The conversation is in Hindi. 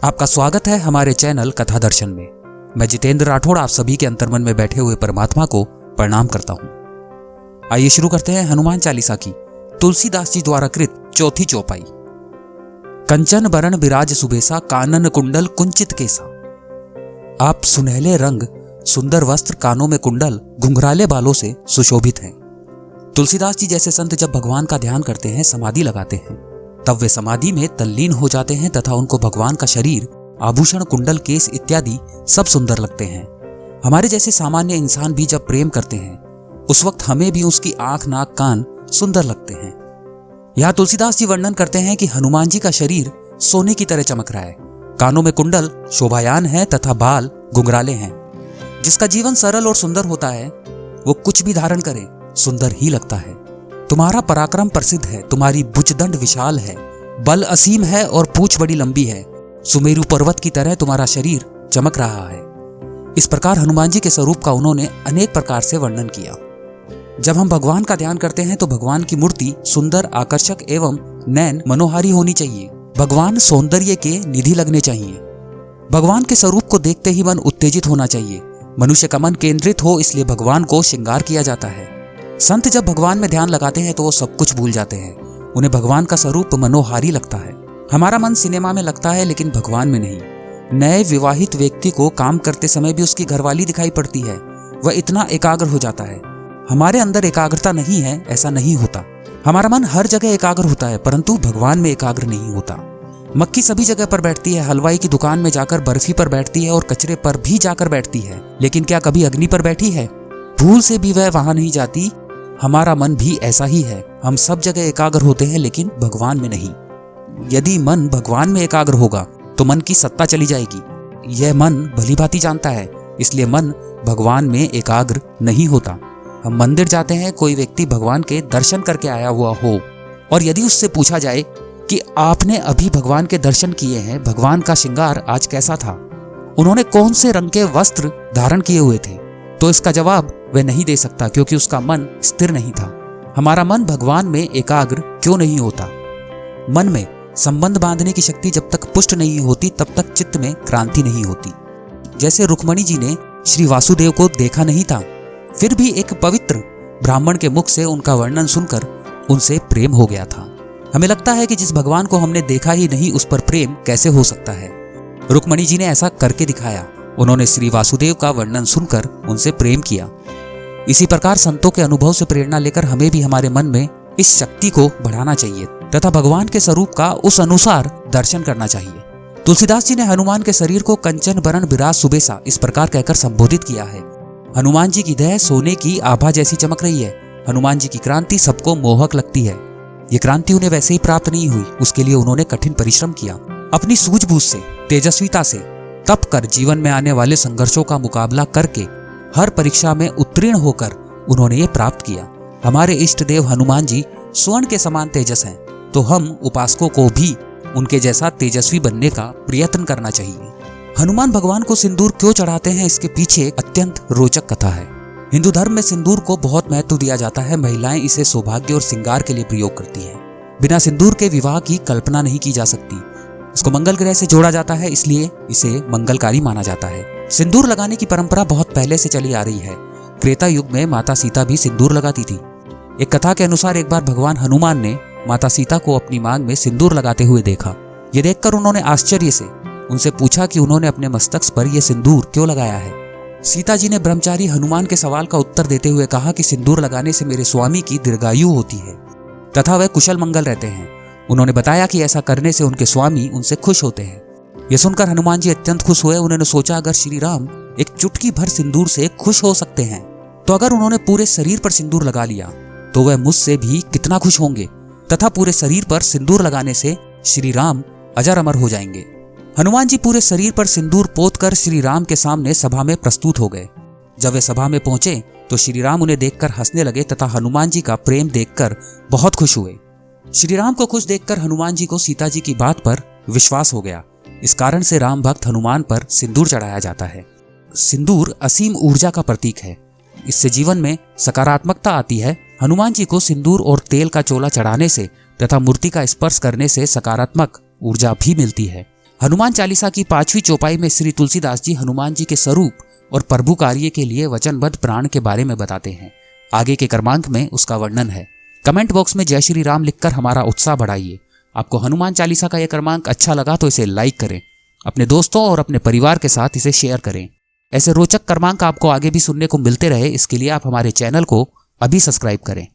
आपका स्वागत है हमारे चैनल कथा दर्शन में। मैं जितेंद्र राठौड़ आप सभी के अंतर्मन में बैठे हुए परमात्मा को प्रणाम करता हूं। आइए शुरू करते हैं हनुमान चालीसा की तुलसीदास जी द्वारा कृत चौथी चौपाई। कंचन बरन बिराज सुबेसा, कानन कुंडल कुंचित केसा। आप सुनहले रंग, सुंदर वस्त्र, कानों में कुंडल, घुंघराले बालों से सुशोभित हैं। तुलसीदास जी जैसे संत जब भगवान का ध्यान करते हैं, समाधि लगाते हैं, तब वे समाधि में तल्लीन हो जाते हैं तथा उनको भगवान का शरीर, आभूषण, कुंडल, केस इत्यादि सब सुंदर लगते हैं। हमारे जैसे सामान्य इंसान भी जब प्रेम करते हैं, उस वक्त हमें भी उसकी आंख, नाक, कान सुंदर लगते हैं। यहाँ तुलसीदास जी वर्णन करते हैं कि हनुमान जी का शरीर सोने की तरह चमक रहा है, कानों में कुंडल शोभायान है तथा बाल घुंघराले हैं। जिसका जीवन सरल और सुंदर होता है, वो कुछ भी धारण करे सुंदर ही लगता है। तुम्हारा पराक्रम प्रसिद्ध है, तुम्हारी भुजदंड विशाल है, बल असीम है और पूंछ बड़ी लंबी है। सुमेरु पर्वत की तरह तुम्हारा शरीर चमक रहा है। इस प्रकार हनुमान जी के स्वरूप का उन्होंने अनेक प्रकार से वर्णन किया। जब हम भगवान का ध्यान करते हैं तो भगवान की मूर्ति सुंदर, आकर्षक एवं नैन मनोहारी होनी चाहिए। भगवान सौंदर्य के निधि लगने चाहिए। भगवान के स्वरूप को देखते ही मन उत्तेजित होना चाहिए। मनुष्य का मन केंद्रित हो, इसलिए भगवान को श्रृंगार किया जाता है। संत जब भगवान में ध्यान लगाते हैं तो वो सब कुछ भूल जाते हैं। उन्हें भगवान का स्वरूप मनोहारी लगता है। हमारा मन सिनेमा में लगता है लेकिन भगवान में नहीं। नए विवाहित व्यक्ति को काम करते समय भी उसकी घरवाली दिखाई पड़ती है, वह इतना एकाग्र हो जाता है। हमारे अंदर एकाग्रता नहीं है, ऐसा नहीं होता। हमारा मन हर जगह एकाग्र होता है, परंतु भगवान में एकाग्र नहीं होता। मक्खी सभी जगह पर बैठती है, हलवाई की दुकान में जाकर बर्फी पर बैठती है और कचरे पर भी जाकर बैठती है, लेकिन क्या कभी अग्नि पर बैठी है? भूल से भी वह वहां नहीं जाती। हमारा मन भी ऐसा ही है। हम सब जगह एकाग्र होते हैं लेकिन भगवान में नहीं। यदि मन भगवान में एकाग्र होगा तो मन की सत्ता चली जाएगी। यह मन भली भांति जानता है, इसलिए मन भगवान में एकाग्र नहीं होता। हम मंदिर जाते हैं, कोई व्यक्ति भगवान के दर्शन करके आया हुआ हो और यदि उससे पूछा जाए कि आपने अभी भगवान के दर्शन किए हैं, भगवान का श्रृंगार आज कैसा था, उन्होंने कौन से रंग के वस्त्र धारण किए हुए थे, तो इसका जवाब वह नहीं दे सकता, क्योंकि उसका मन स्थिर नहीं था। हमारा मन भगवान में एकाग्र क्यों नहीं होता? मन में संबंध बांधने की शक्ति जब तक पुष्ट नहीं होती, तब तक चित्त में क्रांति नहीं होती। जैसे रुक्मणी जी ने श्री वासुदेव को देखा नहीं था, फिर भी एक पवित्र ब्राह्मण के मुख से उनका वर्णन सुनकर उनसे प्रेम हो गया था। हमें लगता है कि जिस भगवान को हमने देखा ही नहीं, उस पर प्रेम कैसे हो सकता है? रुक्मणी जी ने ऐसा करके दिखाया। उन्होंने श्री वासुदेव का वर्णन सुनकर उनसे प्रेम किया। इसी प्रकार संतों के अनुभव से प्रेरणा लेकर हमें भी हमारे मन में इस शक्ति को बढ़ाना चाहिए तथा भगवान के स्वरूप का उस अनुसार दर्शन करना चाहिए। तुलसीदास जी ने हनुमान के शरीर को कंचन बरन बिराज सुबेसा इस प्रकार कहकर संबोधित किया है। हनुमान जी की देह सोने की आभा जैसी चमक रही है। हनुमान जी की क्रांति सबको मोहक लगती है। ये क्रांति उन्हें वैसे ही प्राप्त नहीं हुई, उसके लिए उन्होंने कठिन परिश्रम किया। अपनी सूझबूझ से, तेजस्विता से तप कर, जीवन में आने वाले संघर्षों का मुकाबला करके, हर परीक्षा में उत्तीर्ण होकर उन्होंने ये प्राप्त किया। हमारे इष्ट देव हनुमान जी स्वर्ण के समान तेजस हैं, तो हम उपासकों को भी उनके जैसा तेजस्वी बनने का प्रयत्न करना चाहिए। हनुमान भगवान को सिंदूर क्यों चढ़ाते हैं, इसके पीछे अत्यंत रोचक कथा है। हिंदू धर्म में सिंदूर को बहुत महत्व दिया जाता है। महिलाएं इसे सौभाग्य और श्रृंगार के लिए प्रयोग करती हैं। बिना सिंदूर के विवाह की कल्पना नहीं की जा सकती। इसको मंगल ग्रह से जोड़ा जाता है, इसलिए इसे मंगलकारी माना जाता है। सिंदूर लगाने की परंपरा बहुत पहले से चली आ रही है। त्रेता युग में माता सीता भी सिंदूर लगाती थी। एक कथा के अनुसार एक बार भगवान हनुमान ने माता सीता को अपनी मांग में सिंदूर लगाते हुए देखा। ये देखकर उन्होंने आश्चर्य से उनसे पूछा कि उन्होंने अपने मस्तक पर यह सिंदूर क्यों लगाया है। सीता जी ने ब्रह्मचारी हनुमान के सवाल का उत्तर देते हुए कहा कि सिंदूर लगाने से मेरे स्वामी की दीर्घायु होती है तथा वह कुशल मंगल रहते हैं। उन्होंने बताया कि ऐसा करने से उनके स्वामी उनसे खुश होते हैं। यह सुनकर हनुमान जी अत्यंत खुश हुए। उन्होंने सोचा, अगर श्री राम एक चुटकी भर सिंदूर से खुश हो सकते हैं, तो अगर उन्होंने पूरे शरीर पर सिंदूर लगा लिया तो वह मुझसे भी कितना खुश होंगे तथा पूरे शरीर पर सिंदूर लगाने से श्री राम अजर अमर हो जाएंगे। हनुमान जी पूरे शरीर पर सिंदूर पोतकर श्री राम के सामने सभा में प्रस्तुत हो गए। जब वे सभा में पहुंचे तो श्री राम उन्हें देखकर हंसने लगे तथा हनुमान जी का प्रेम देखकर बहुत खुश हुए। श्री राम को खुश देखकर हनुमान जी को सीता जी की बात पर विश्वास हो गया। इस कारण से राम भक्त हनुमान पर सिंदूर चढ़ाया जाता है। सिंदूर असीम ऊर्जा का प्रतीक है। इससे जीवन में सकारात्मकता आती है। हनुमान जी को सिंदूर और तेल का चोला चढ़ाने से तथा मूर्ति का स्पर्श करने से सकारात्मक ऊर्जा भी मिलती है। हनुमान चालीसा की 5वीं चौपाई में श्री तुलसीदास जी हनुमान जी के स्वरूप और प्रभु कार्य के लिए वचनबद्ध प्राण के बारे में बताते हैं। आगे के क्रमांक में उसका वर्णन है। कमेंट बॉक्स में जय श्री राम लिखकर हमारा उत्साह बढ़ाइए। आपको हनुमान चालीसा का यह क्रमांक अच्छा लगा तो इसे लाइक करें, अपने दोस्तों और अपने परिवार के साथ इसे शेयर करें। ऐसे रोचक क्रमांक आपको आगे भी सुनने को मिलते रहे, इसके लिए आप हमारे चैनल को अभी सब्सक्राइब करें।